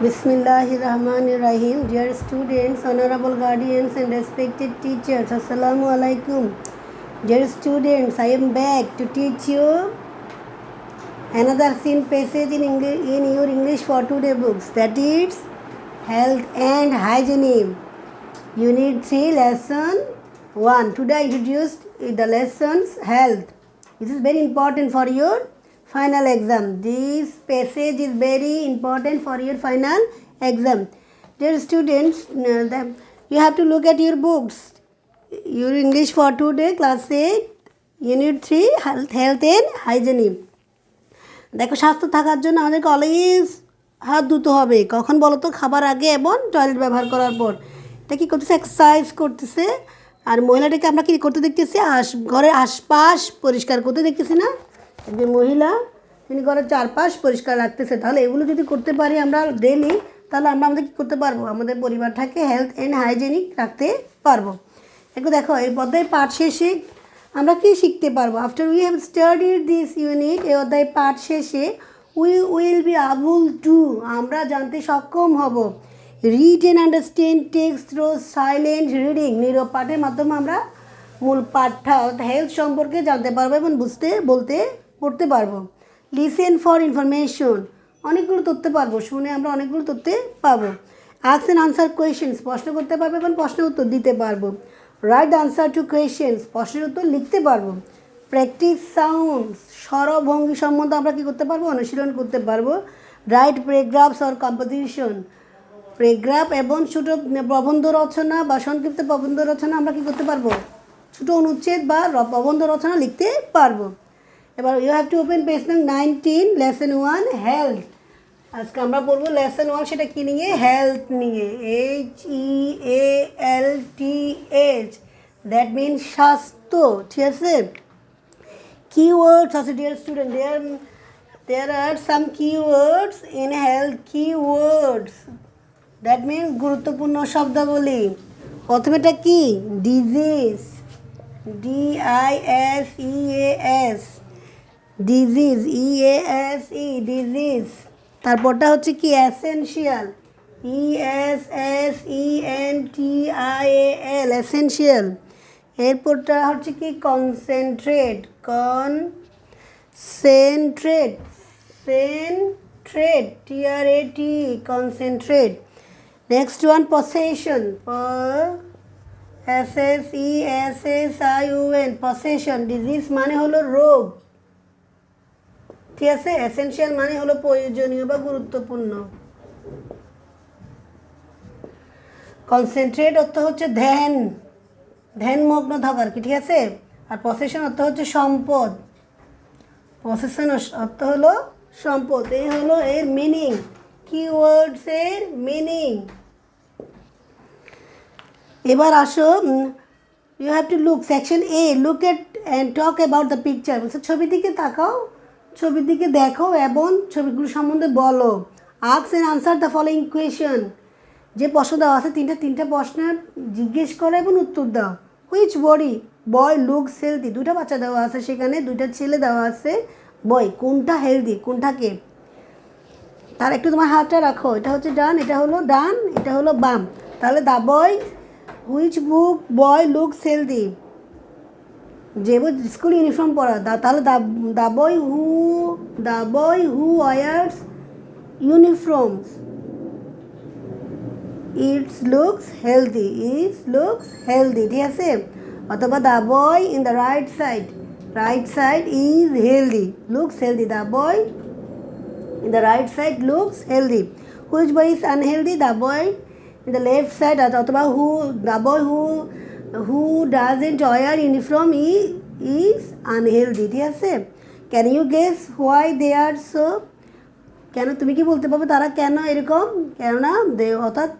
Bismillahirrahmanirrahim. Dear students, honorable guardians and respected teachers, Assalamu alaikum. Dear students, I am back to teach you another scene passage in your English for today books, that is Health and Hygiene. Unit 3, Lesson 1. Today I introduced the lessons Health. This is very important for your final exam. This passage is very important for your final exam. Dear students, you have to look at your books. Your English for today, class 8, Unit 3, Health and Hygiene. দেখো, স্বাস্থ্য থাকার জন্য আমাদেরকে always হাত ধুতে হবে। কখন বলো তো? খাবার আগে এবং টয়লেট ব্যবহার করার পর। এটা কী করতেছে? এক্সারসাইজ করতেছে। আর মহিলাটাকে আমরা কী করতে দেখতেছি? ঘরের আশপাশ পরিষ্কার করতে দেখতেছি না? একজন মহিলা তিনি ঘরের চারপাশ পরিষ্কার রাখতেছে। তাহলে এগুলো যদি করতে পারি আমরা ডেলি, তাহলে আমরা আমাদের কী করতে পারবো? আমাদের পরিবারটাকে হেলথ অ্যান্ড হাইজেনিক রাখতে পারবো। একটু দেখো, এই অধ্যায় পাঠ শেষে আমরা কি শিখতে পারবো? After we have studied this unit, এই অধ্যায় পাঠ শেষে we will be able to, আমরা জানতে সক্ষম হব, read and understand text through silent reading, নীরব পাঠের মাধ্যমে আমরা মূল পাঠটা হেলথ সম্পর্কে জানতে পারবো এবং পড়তে পারবো। লিসেন ফর ইনফরমেশন, অনেকগুলো তথ্য পারবো, শুনে আমরা অনেকগুলো তথ্য পাবো। আস্ক অ্যান্ড আনসার কোয়েশ্চেন্স, প্রশ্ন করতে পারবো এবং প্রশ্নের উত্তর দিতে পারবো। রাইট আনসার টু কোয়েশ্চেন্স, প্রশ্নের উত্তর লিখতে পারবো। প্র্যাকটিস সাউন্ডস, স্বরভঙ্গি সম্বন্ধে আমরা কী করতে পারবো? অনুশীলন করতে পারবো। Right paragraphs or composition, paragraph এবং ছোটো প্রবন্ধ রচনা বা সংক্ষিপ্ত প্রবন্ধ রচনা আমরা কী করতে পারবো? ছোটো অনুচ্ছেদ বা প্রবন্ধ রচনা লিখতে পারবো। এবার you have to open page number 19, lesson 1, health. আজকে আমরা পড়বো লেসন 1, সেটা কী নিয়ে? হেলথ নিয়ে। HEALTH, দ্যাট মিনস স্বাস্থ্য। ঠিক আছে? Keywords আছে dear student, there are some keywords in health. Keywords, that means গুরুত্বপূর্ণ শব্দাবলী। প্রথমেটা কি? Disease, DISEAS, disease, EASE, disease. তারপরটা হচ্ছে কি? Essential, ESSENTIAL, essential. এরপরটা হচ্ছে কি? Concentrate, TRAT, concentrate. Next one possession, POSSESSION, possession. Disease মানে হলো রোগ, ঠিক আছে? এসেনশিয়াল মানে হলো প্রয়োজনীয় বা গুরুত্বপূর্ণ। কনসেন্ট্রেট অর্থ হচ্ছে ধ্যানমগ্ন থাকার কি, ঠিক আছে? আর পসেশন অর্থ হচ্ছে সম্পদ। পসেশন অর্থ হলো সম্পদ। এই হলো এর মিনিং, কিওয়ার্ডসের মিনিং। এবার আসো, you have to look, section A, look at and talk about the picture. বলছে ছবির দিকে তাকাও, ছবির দিকে দেখো এবং ছবিগুলো সম্বন্ধে বলো। Ask and answer the following question, যে প্রশ্ন দেওয়া আছে তিনটা প্রশ্নের জিজ্ঞেস করো এবং উত্তর দাও। হুইচ বয় লুকস হেলদি, দুইটা বাচ্চা দেওয়া আছে সেখানে, দুইটা ছেলে দেওয়া আছে। বয় কোনটা হেলদি, কোনটাকে? তার একটু তোমার হাতটা রাখো, এটা হচ্ছে ডান, এটা হলো বাম। তাহলে the boy, which boy looks healthy, যে স্কুল ইউনিফর্ম পরা, তাহলে the boy who wears uniforms, it looks healthy, ঠিক আছে? অথবা the boy in the right side is healthy, looks healthy. The boy in the right side looks healthy. Which boy is unhealthy, the boy in the left side. অথবা the boy who doesn't wear uniform is unhealthy, ঠিক আছে? Can you guess why they R so, কেন তুমি কি বলতে পারবে তারা কেন এরকম? কেননা অর্থাৎ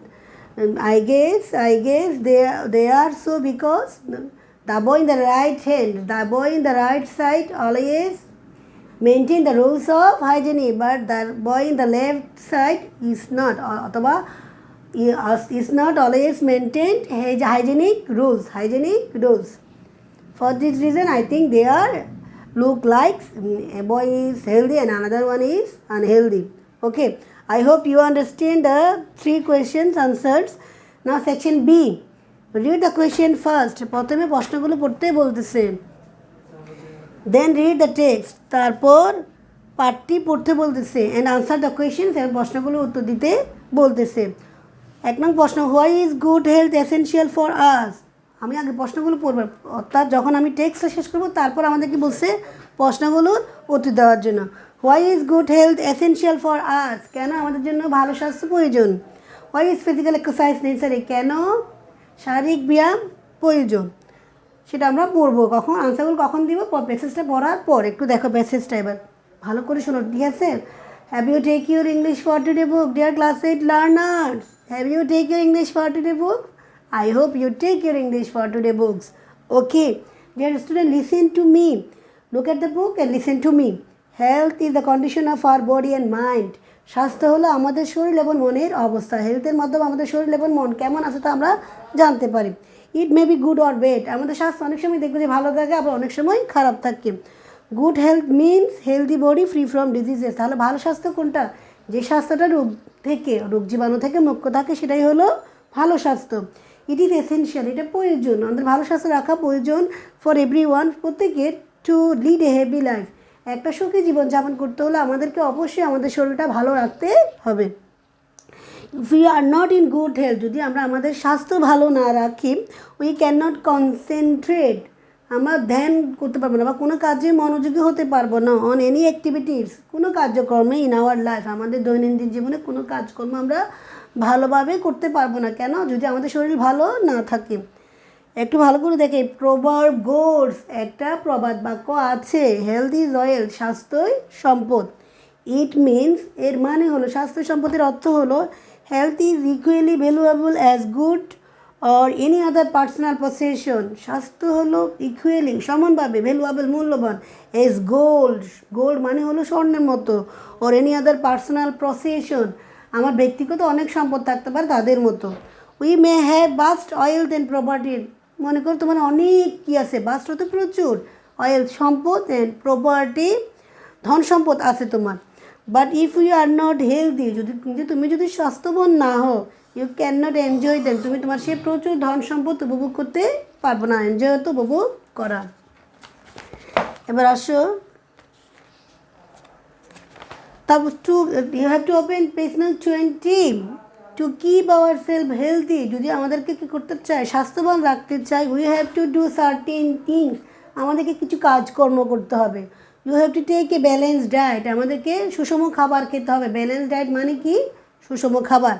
I guess they are so because the boy in the right side always maintain the rules of hygiene, but the boy in the left side is not, অথবা is not always maintained hygienic rules. For this reason I think they are look like a boy is healthy and another one is unhealthy. Okay, I hope you understand the 3 questions answers. Now section B. Read the question first. প্রথমে প্রশ্নগুলো পড়তে বলতেছে। Then read the text. তারপর পাঠটি পড়তে বলতেছে and answer the questions এবং প্রশ্নগুলো উত্তর দিতে বলতেছে। 1 নং প্রশ্ন, why is good health essential for us? আমি আগে প্রশ্নগুলো পড়ব, অর্থাৎ যখন আমি টেক্সটটা শেষ করব তারপর আমাদেরকে বলছে প্রশ্নগুলোর উত্তর দেওয়ার জন্য। Why is good health essential for us? কেন আমাদের জন্য ভালো স্বাস্থ্য প্রয়োজন? Why is physical exercise necessary? কেন শারীরিক ব্যায়াম প্রয়োজন? সেটা আমরা পড়বো। কখন আনসারগুলো কখন দিব? প্যাসেজটা পড়ার পর। একটু দেখো প্যাসেজটা এবার ভালো করে শোনো, ঠিক আছে? Have you take your English for today book dear class 8 learners? Have you take your English for today book? I hope you take your English for today books. Okay, dear student, listen to me. Look at the book and listen to me. Health is the condition of our body and mind. স্বাস্থ্য হলো আমাদের শরীর এবং মনের অবস্থা। হেলথের মাধ্যমে আমাদের শরীর এবং মন কেমন আছে তা আমরা জানতে পারি। It may be good or bad. আমাদের স্বাস্থ্য অনেক সময় দেখবে যে ভালো থাকে, আবার অনেক সময় খারাপ থাকে। Good health means healthy body free from diseases. তাহলে ভালো স্বাস্থ্য কোনটা? যে স্বাস্থ্যটা রোগ জীবাণু থেকে মুক্ত থাকে, সেটাই হলো ভালো স্বাস্থ্য। ইট ইজ এসেনশিয়াল, এটা প্রয়োজন, আমাদের ভালো স্বাস্থ্য রাখা প্রয়োজন ফর এভরিওয়ান, প্রত্যেকের, two lead a happy life. একটা সুখী জীবনযাপন করতে হলে আমাদেরকে অবশ্যই আমাদের শরীরটা ভালো রাখতে হবে। If we are not in good health, যদি আমরা আমাদের স্বাস্থ্য ভালো না রাখি, উই ক্যান নট কনসেন্ট্রেট, আমরা ধ্যান করতে পারবো না বা কোনো কাজে মনোযোগী হতে পারবো না, অন এনি অ্যাক্টিভিটিস, কোনো কার্যক্রমে ইন আওয়ার লাইফ, আমাদের দৈনন্দিন জীবনে কোনো কাজকর্ম আমরা ভালোভাবে করতে পারবো না। কেন? যদি আমাদের শরীর ভালো না থাকে। একটু ভালো করে দেখে, প্রভার্ব গোস, একটা প্রবাদ বাক্য আছে, হেলথ ইজ ওয়েলথ, স্বাস্থ্যই সম্পদ। ইট মিনস, এর মানে হলো, স্বাস্থ্য সম্পদের অর্থ হলো health is equally valuable as good or any other personal possession. স্বাস্থ্য হলো ইকুয়ালি, সমানভাবে, ভ্যালুয়েবল, মূল্যবান, এজ গোল্ড, গোল্ড মানে হলো স্বর্ণের মতো, or any other personal possession, আমার ব্যক্তিগত অনেক সম্পদ থাকতে পারে তাদের মতো। We may have vast wealth and property, মনে করো তোমার অনেক কী আছে, বাস্ট হতে প্রচুর, ওয়েলথ সম্পদ, অ্যান্ড প্রপার্টি ধন সম্পদ আছে তোমার। But if you are not healthy, তুমি যদি স্বাস্থ্যবান না হও, you can not enjoy them, তুমি তোমার সে প্রচুর ধন সম্পদ উপভোগ করতে পারবো না, এনজয় তো উপভোগ করা। এবার আসো, you have to open page number 20. To keep ourselves healthy, যদি আমাদেরকে কী করতে চাই, স্বাস্থ্যবান রাখতে চাই, we have to do certain things, আমাদেরকে কিছু কাজকর্ম করতে হবে। You have to take a balanced diet, আমাদেরকে সুষম খাবার খেতে হবে। ব্যালেন্স ডায়েট মানে কি? সুষম খাবার।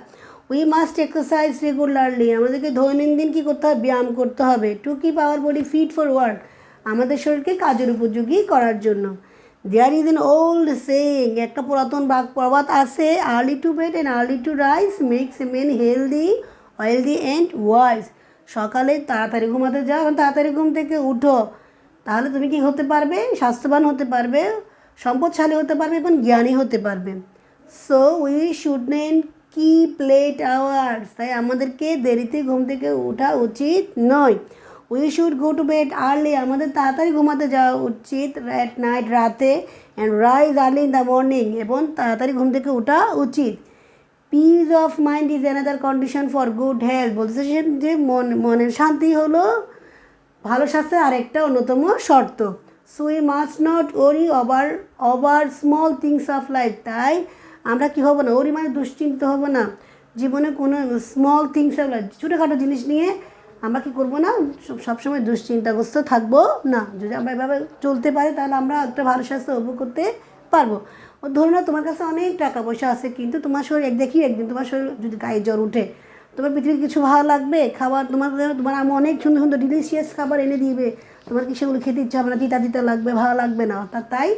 We must exercise regularly, আমাদেরকে দৈনন্দিন কী করতে হবে? ব্যায়াম করতে হবে। To keep our body fit for work, আমাদের শরীরকে কাজের উপযোগী করার জন্য। There is an old saying, একটা পুরাতন প্রবাদ আছে, early to bed and early to rise makes a man healthy, wealthy and wise. সকালে তাড়াতাড়ি ঘুমাতে যাও, তাড়াতাড়ি ঘুম থেকে উঠো, তাহলে তুমি কি হতে পারবে? স্বাস্থ্যবান হতে পারবে, সম্পদশালী হতে পারবে এবং জ্ঞানী হতে পারবে। So we shouldn't keep late hours, তাই আমাদেরকে দেরিতে ঘুম থেকে ওঠা উচিত নয়। We should go to bed early, আমাদের তাড়াতাড়ি ঘুমাতে যাওয়া উচিত, অ্যাট নাইট, রাতে, and rise early in the morning, এবং তাড়াতাড়ি ঘুম থেকে ওঠা উচিত। Peace of mind is another condition for good health, বলছে যে মনের শান্তি হলো ভালো স্বাস্থ্যের আরেকটা অন্যতম শর্ত। সো উই মাস্ট নট ওরি over small things of life, তাই আমরা কী হবো না, ওরি মানে দুশ্চিন্তিত হবো না, জীবনে কোনো স্মল থিংস অফ লাইফ, ছোটোখাটো জিনিস নিয়ে আমরা কী করবো না, সবসময় দুশ্চিন্তাগ্রস্ত থাকবো না। যদি আমরা এভাবে চলতে পারি তাহলে আমরা একটা ভালো স্বাস্থ্য উপভোগ করতে পারবো। ও ধরো না তোমার কাছে অনেক টাকা পয়সা আছে, কিন্তু তোমার শরীর একদিন তোমার শরীর যদি গায়ে জ্বর উঠে, তোমার পৃথিবীর কিছু ভালো লাগবে খাবার? তোমার আমি অনেক সুন্দর সুন্দর ডিলিশিয়াস খাবার এনে দিবে, তোমার কি সেগুলো খেতে ইচ্ছা হবে না? তিতা লাগবে, ভালো লাগবে না। অর্থাৎ তাই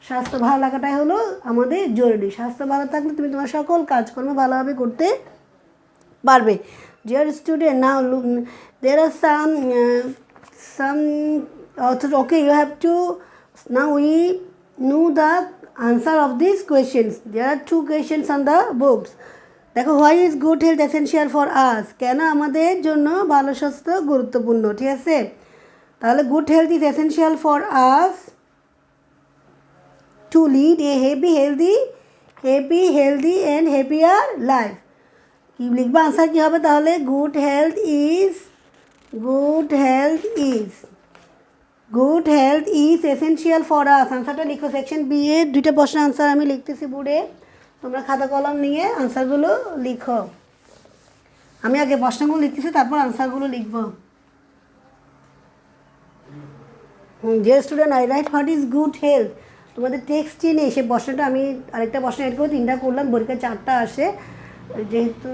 স্বাস্থ্য ভালো লাগাটাই হলো আমাদের জরুরি। স্বাস্থ্য ভালো থাকলে তুমি তোমার সকল কাজকর্ম ভালোভাবে করতে পারবে। Dear student, now look, there are some okay, you have to, now we know the answer of these questions. There are 2 questions on the books. দেখো, why is good health essential for us, কেন আমাদের জন্য ভালো স্বাস্থ্য গুরুত্বপূর্ণ, ঠিক আছে? তাহলে good health is essential for us to lead a healthy happy, healthy and happier life. কি লিখবা আনসার কী হবে তাহলে? Good health is essential for us. আনসারটা লিখো। সেকশন বি এর 2টা প্রশ্ন আনসার আমি লিখতেছি বোর্ডে, তোমরা খাতা কলম নিয়ে আনসারগুলো লিখো। আমি আগে প্রশ্নগুলো লিখতেছি, তারপর আনসারগুলো লিখবো। Dear student, I right what is good health. তোমাদের টেক্সটই নেই, সেই প্রশ্নটা আমি আরেকটা প্রশ্ন এড করে 3টা করলাম, পরীক্ষা 4টা আসে, যেহেতু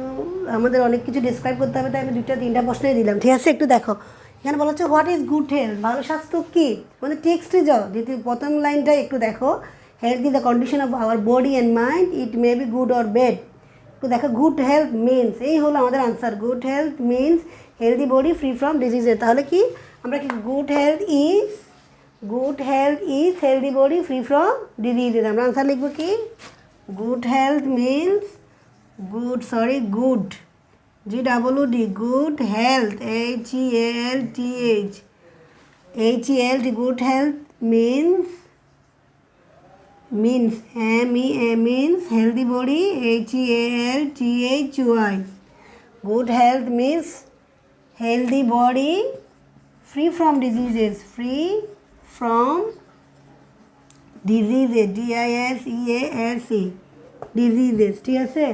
আমাদের অনেক কিছু ডিসক্রাইব করতে হবে তাই আমি 2-3টা প্রশ্নই দিলাম, ঠিক আছে? একটু দেখো, এখানে বলা হচ্ছে হোয়াট ইজ গুড হেলথ, ভালো স্বাস্থ্য কী। মানে টেক্সটে যাও, দ্বিতীয় প্রথম লাইনটা একটু দেখো। Health is the condition of our body and mind, it may be good or bad. একটু দেখো, গুড হেলথ মিনস, এই হলো আমাদের answer. Good health means healthy body free from diseases. তাহলে কি আমরা কি good health is healthy body free from diseases. আমরা আনসার লিখবো কি? Good health means good GWD, good health, HELTH, good health means means healthy body, HEALTHY. Good health means healthy body free from diseases, DISEASE, diseases, ঠিক আছে?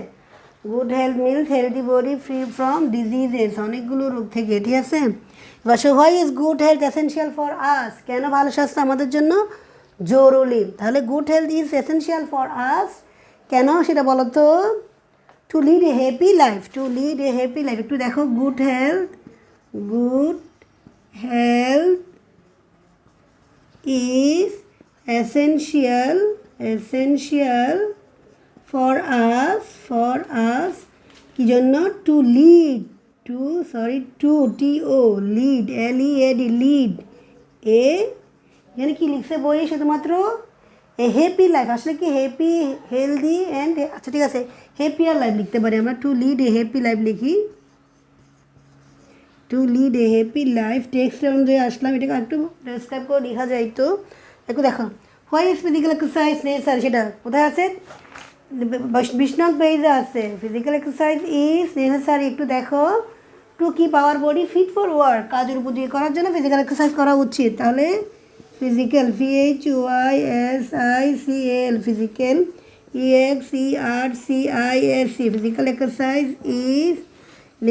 Good health means healthy body free from diseases, অনেকগুলো রোগ থেকে, ঠিক আছে? এবার why is good health essential for us, কেন ভালো স্বাস্থ্য আমাদের জন্য জরুরি? তাহলে good health is essential for us, কেন সেটা বলো তো? Two lead a happy life, একটু দেখো, good health is essential for us কি জন্য? To lead, lead, LEAD, lead এখানে কি লিখছে বই শুধুমাত্র এ হ্যাপি লাইফ। আসলে কি হ্যাপি, হেলদি অ্যান্ড, আচ্ছা ঠিক আছে, হ্যাপিয়ার লাইফ লিখতে পারি আমরা। To lead a happy life লিখি, to lead a happy life. Text অনুযায়ী আসলাম, এটাকে একটু ডেসক্রাইব করে লেখা যায়। তো একটু দেখো, why is physical exercise necessary, সেটা কোথায় আছে? 20 নং পেজে আছে। ফিজিক্যাল এক্সারসাইজ ইজ নেসেসারি, একটু দেখো, to keep our body fit for work, কাজের উপযোগী করার জন্য ফিজিক্যাল এক্সারসাইজ করা উচিত। তাহলে physical, PHYSICAL, physical, EXERCISE, physical exercise is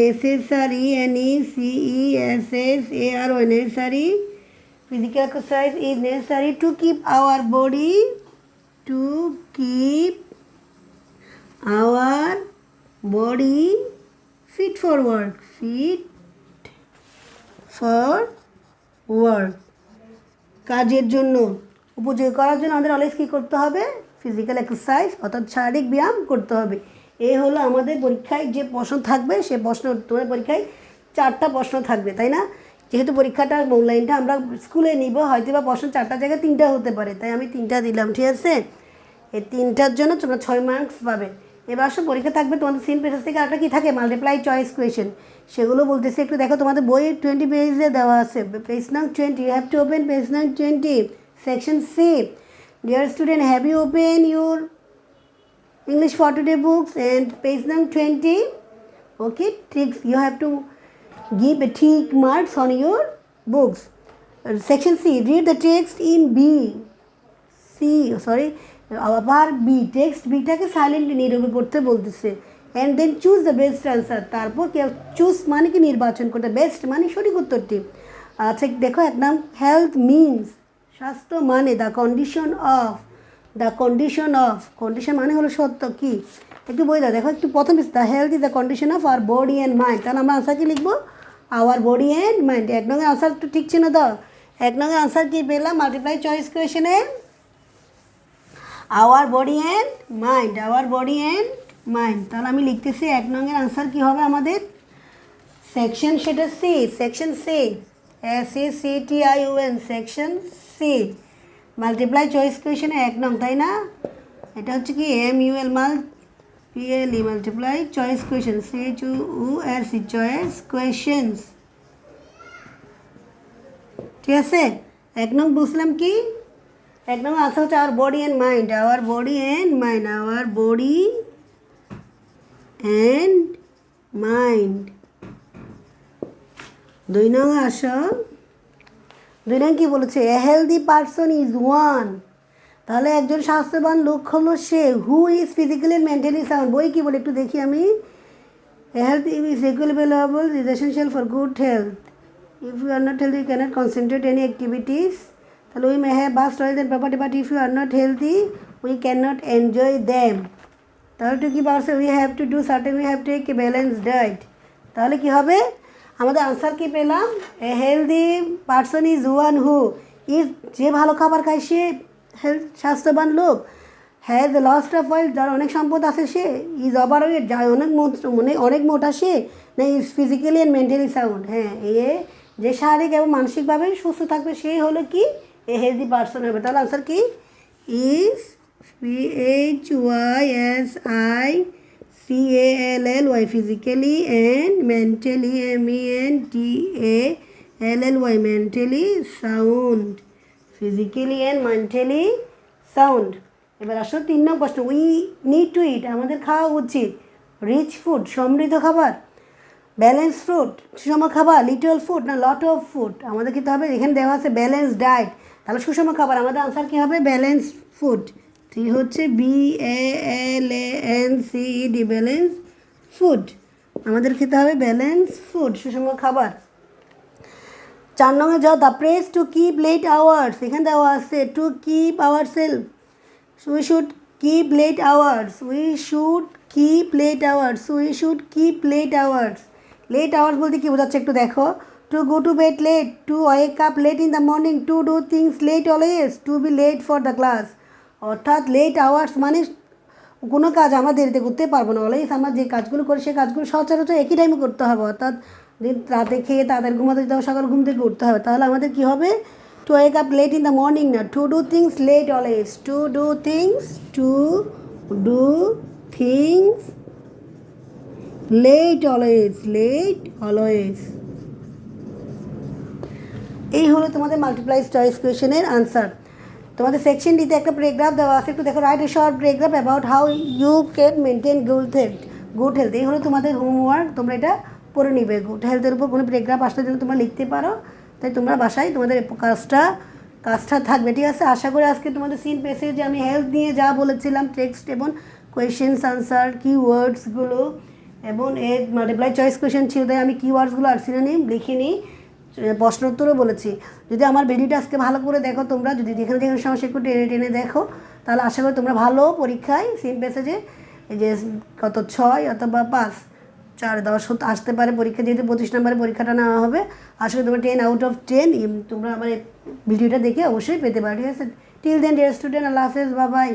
necessary, NECESSARY, necessary. Physical exercise is necessary to keep our body fit for work, কাজের জন্য উপযোগী করার জন্য আমাদের অলওয়েজ কী করতে হবে? ফিজিক্যাল এক্সারসাইজ অর্থাৎ শারীরিক ব্যায়াম করতে হবে। এই হলো আমাদের পরীক্ষায় যে প্রশ্ন থাকবে, সে প্রশ্ন, তোমার পরীক্ষায় 4টা প্রশ্ন থাকবে, তাই না? যেহেতু পরীক্ষাটা মূল্যায়নটা আমরা স্কুলে নিব, হয়তো বা প্রশ্ন 4টার জায়গায় 3টা হতে পারে, তাই আমি 3টা দিলাম, ঠিক আছে? এই 3টার জন্য তোমরা 6 মার্কস পাবে। এবার আসো পরীক্ষা থাকবে তোমাদের সেম পেজেস থেকে আরেকটা কী থাকে? মাল্টিপ্লাই চয়েস কোয়েশ্চেন, সেগুলো বলতেছে। একটু দেখো, তোমাদের বই 20 পেজে দেওয়া আছে, পেজ নং 20, you have to open page নং 20, section C. Dear student, have you open your English for today books and page number 20? Okay, tricks, you have to give a tick marks on your books. Section C, read the text in আবার B, text Bটাকে silently নীরবে পড়তে বলতেছে। and then choose the best answer, তারপর choose মানে কি নির্বাচন করতে, best মানে সঠিক উত্তরটি। আচ্ছা দেখো, এক নাম হেলথ মিনস, স্বাস্থ্য মানে দ্য কন্ডিশন মানে হলো সত্য, কি একটু বই দাও, দেখো একটু প্রথম, the health is the condition of our body and mind. তাহলে আমরা আনসার কি লিখবো? Hour body and mind. 1 নং আনসার একটু ঠিক ছিল দাও। 1 নং আনসার কি পেলাম? মাল্টিপ্লাই চয়েস কোয়েশনে আওয়ার বডি অ্যান্ড মাইন্ড। তাহলে আমি লিখতেছি 1 নং এর আনসার কি হবে আমাদের? সেকশন, সেটা C, section C, SECTION, section C. Multiple choice কোয়েশনে 1 নং, তাই না? এটা হচ্ছে কি MUL PLE, multiple choice question, CHOOS, choice questions, ঠিক আছে? 1 নং বুঝলাম কি? এক নম্বর আনসার হচ্ছে our body and mind, our body and mind, our body and mind. 2 নং আসো, 2 নং কী বলেছে? A healthy person is one. তাহলে একজন স্বাস্থ্যবান লোক হলো সে who is physically and mentally sound. বই কী বলে একটু দেখি আমি। A health is equivalent is essential for good health. If you are not healthy you can't concentrate any activities. তাহলে we may have vast knowledge and property but if you are not healthy we can not enjoy them. তাহলে to keep ourself we have to do certain, we have to take a balance diet. তাহলে কী হবে? আমাদের answer কী পেলাম? এ healthy person is one who is, যে ভালো খাবার খায় সে স্বাস্থ্যবান লোক। Has the lost of wealth, যার অনেক সম্পদ আছে সে। ইজ ওভারওয়েট, যার অনেক মোটা সে। না is physically and mentally sound. হ্যাঁ, যে শারীরিক এবং মানসিকভাবে সুস্থ থাকবে সেই হলো কি এ হেলদি পারসন হবে। তাহলে আনসার কি? Is PHYSICALLY physically and mentally MENTALLY mentally sound, physically and mentally sound. এবার আসো 3 নম্বর প্রশ্ন। উই নিড টু ইট, আমাদের খাওয়া উচিত রিচ ফুড, সমৃদ্ধ খাবার, ব্যালেন্স ফুড, সুষম খাবার, লিটল ফুড না লট অফ ফুড। আমাদের খেতে হবে, এখানে দেওয়া আছে ব্যালেন্স ডায়েট, তাহলে সুষম খাবার। আমাদের আনসার কী হবে? Balance food. ঠিক হচ্ছে BALANCED, ব্যালেন্স ফুড। আমাদের খেতে হবে ব্যালেন্স ফুড, সুষম খাবার। 4 নম্বরে যাও, the press to keep late hours. এখানে দেওয়া আছে to keep our self, we should keep late hours, we should keep late hours, we should keep late hours. Late hours বলতে কী বোঝাচ্ছে একটু দেখো। To go to bed late, to wake up late in the morning, to do things late always, to be late for the class. অর্থাৎ late hours মানে কোনো কাজ আমরা দেরিতে করতে পারবো না। অলওয়েজ আমরা যে কাজগুলো করি সেই কাজগুলো সচরাচর একই টাইমে করতে হবে। অর্থাৎ রাতে খেয়ে তাড়াতাড়ি ঘুমাতে যেতে হবে, সকাল ঘুম থেকে উঠতে হবে। তাহলে আমাদের কী হবে? To wake up late in the morning না, to do things late always, to do things late always. এই হলো তোমাদের মাল্টিপ্লাই চয়েস কোয়েশনের আনসার। তোমাদের সেকশন ডিতে একটা প্যারাগ্রাফ দেওয়া আছে, একটু দেখো। Write a short paragraph about how you can maintain good health. এই হলো তোমাদের হোমওয়ার্ক, তোমরা এটা পড়ে নিবে। গুড হেলথের উপর কোনো প্যারাগ্রাফ আসলে যেন তোমরা লিখতে পারো, তাই তোমরা বাসায় তোমাদের কাজটা থাকবে। ঠিক আছে, আশা করি আজকে তোমাদের সিন পেসেজে আমি হেলথ নিয়ে যা বলেছিলাম, টেক্সট এবং কোয়েশ্চেন্স আনসার কিওয়ার্ডসগুলো এবং এর মাল্টিপ্লাই চয়েস কোয়েশ্চেন ছিল, তাই আমি কিওয়ার্ডসগুলো আর সিনোনিম লিখিনি, প্রশ্নোত্তরও বলেছি। যদি আমার ভিডিওটা আজকে ভালো করে দেখো তোমরা, যদি যেখানে যেখানে সমস্যা একটু টেনে দেখো, তাহলে আশা করি তোমরা ভালো পরীক্ষায় সিন পেসেজে এই যে কত 6 অথবা 5, 4, 10 আসতে পারে পরীক্ষা, যেহেতু 25 নম্বরের পরীক্ষাটা নেওয়া হবে। আশা করি তোমরা 10 আউট অফ 10 তোমরা আমার ভিডিওটা দেখে অবশ্যই পেতে পারো। ঠিক আছে, টিল দেন ডিয়ার স্টুডেন্ট, আল্লাহ হাফেজ, বাই বাই।